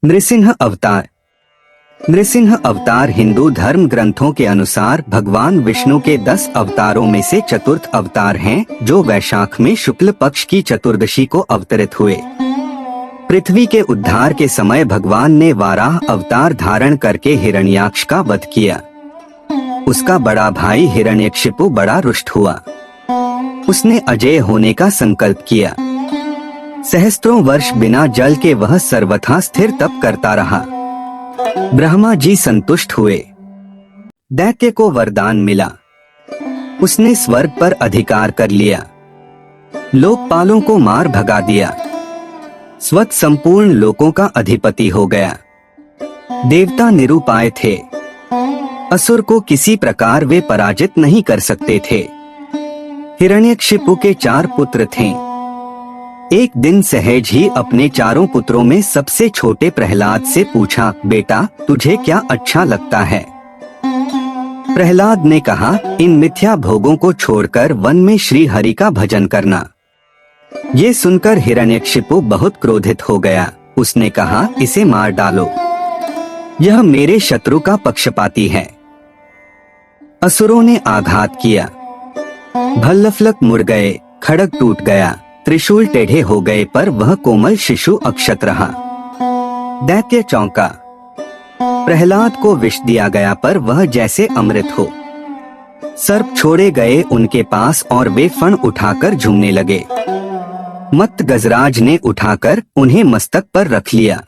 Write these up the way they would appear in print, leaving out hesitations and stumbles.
नृसिंह अवतार। नृसिंह अवतार हिंदू धर्म ग्रंथों के अनुसार भगवान विष्णु के 10 अवतारों में से चतुर्थ अवतार हैं, जो वैशाख में शुक्ल पक्ष की चतुर्दशी को अवतरित हुए। पृथ्वी के उद्धार के समय भगवान ने वाराह अवतार धारण करके हिरण्याक्ष का वध किया। उसका बड़ा भाई हिरण्यकशिपु बड़ा रुष्ट हुआ। उसने अजेय होने का संकल्प किया। सहस्त्रों वर्ष बिना जल के वह सर्वथा स्थिर तप करता रहा। ब्रह्मा जी संतुष्ट हुए। दैत्य को वरदान मिला। उसने स्वर्ग पर अधिकार कर लिया। लोकपालों को मार भगा दिया। स्वत संपूर्ण लोकों का अधिपति हो गया। देवता निरुपाय थे। असुर को किसी प्रकार वे पराजित नहीं कर सकते थे। हिरण्यकशिपु के 4 पुत्र थे। एक दिन सहज ही अपने चारों पुत्रों में सबसे छोटे प्रहलाद से पूछा, बेटा तुझे क्या अच्छा लगता है? प्रहलाद ने कहा, इन मिथ्या भोगों को छोड़कर वन में श्री हरि का भजन करना। ये सुनकर हिरण्यकशिपु बहुत क्रोधित हो गया। उसने कहा, इसे मार डालो, यह मेरे शत्रु का पक्षपाती है। असुरों ने आघात किया। भल्लफलक मुड़ गए, खड़ग टूट गया, त्रिशूल टेढ़े हो गए, पर वह कोमल शिशु अक्षत रहा। दैत्य चौंका। प्रहलाद को विष दिया गया, पर वह जैसे अमृत हो। सर्प छोड़े गए उनके पास और वे फण उठाकर झूमने लगे। मत्त गजराज ने उठाकर उन्हें मस्तक पर रख लिया।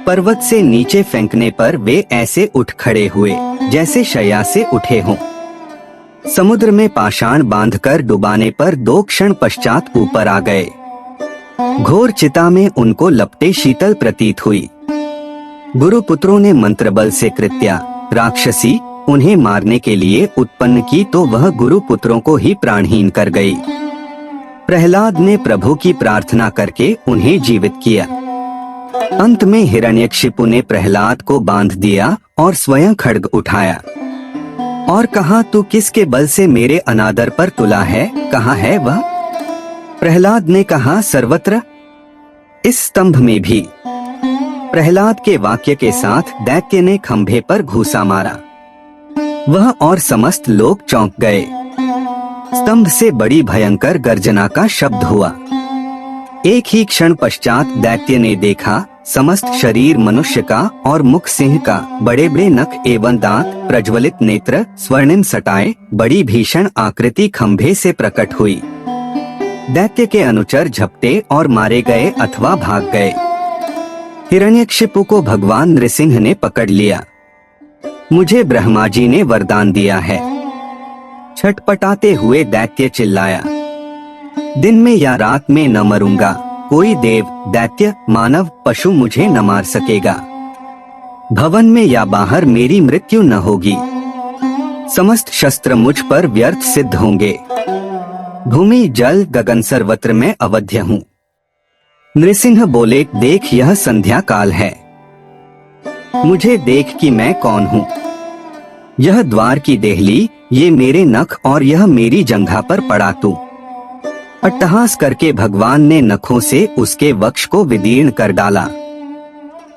पर्वत से नीचे फेंकने पर वे ऐसे उठ खड़े हुए जैसे शैया से उठे हों। समुद्र में पाषाण बांधकर डुबाने पर 2 क्षण पश्चात ऊपर आ गए। घोर चिता में उनको लपटे शीतल प्रतीत हुई। गुरुपुत्रों ने मंत्र बल से कृत्या राक्षसी उन्हें मारने के लिए उत्पन्न की, तो वह गुरुपुत्रों को ही प्राणहीन कर गई। प्रहलाद ने प्रभु की प्रार्थना करके उन्हें जीवित किया। अंत में हिरण्यकशिपु ने प्रहलाद को बांध दिया और स्वयं खड्ग उठाया और कहा, तू किसके बल से मेरे अनादर पर तुला है? कहाँ है वह? प्रहलाद ने कहा, सर्वत्र, इस स्तंभ में भी। प्रहलाद के वाक्य के साथ दैत्य ने खंभे पर घूसा मारा। वह और समस्त लोग चौंक गए। स्तंभ से बड़ी भयंकर गर्जना का शब्द हुआ। एक ही क्षण पश्चात दैत्य ने देखा, समस्त शरीर मनुष्य का और मुख सिंह का, बड़े बड़े नख एवं दांत, प्रज्वलित नेत्र, स्वर्णिम सटाए, बड़ी भीषण आकृति खंभे से प्रकट हुई। दैत्य के अनुचर झपटे और मारे गए अथवा भाग गए। हिरण्यकशिपु को भगवान नृसिंह ने पकड़ लिया। मुझे ब्रह्मा जी ने वरदान दिया है। छटपटाते हुए दैत्य चिल्लाया, दिन में या रात में न मरूंगा। कोई देव, दैत्य, मानव, पशु मुझे न मार सकेगा। भवन में या बाहर मेरी मृत्यु न होगी। समस्त शस्त्र मुझ पर व्यर्थ सिद्ध होंगे। भूमि जल गगन सर्वत्र मैं अवध्य हूँ। नृसिंह बोले, देख यह संध्या काल है। मुझे देख कि मैं कौन हूँ। यह द्वार की देहली, ये मेरे नख और यह मेरी जंघा पर पड़ा तू। अट्टहास करके भगवान ने नखों से उसके वक्ष को विदीर्ण कर डाला।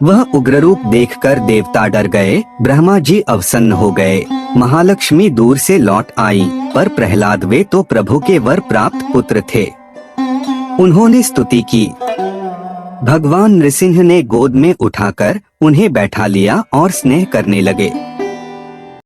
वह उग्र रूप देखकर देवता डर गए। ब्रह्मा जी अवसन्न हो गए। महालक्ष्मी दूर से लौट आई, पर प्रहलाद वे तो प्रभु के वर प्राप्त पुत्र थे। उन्होंने स्तुति की। भगवान नृसिंह ने गोद में उठाकर उन्हें बैठा लिया और स्नेह करने लगे।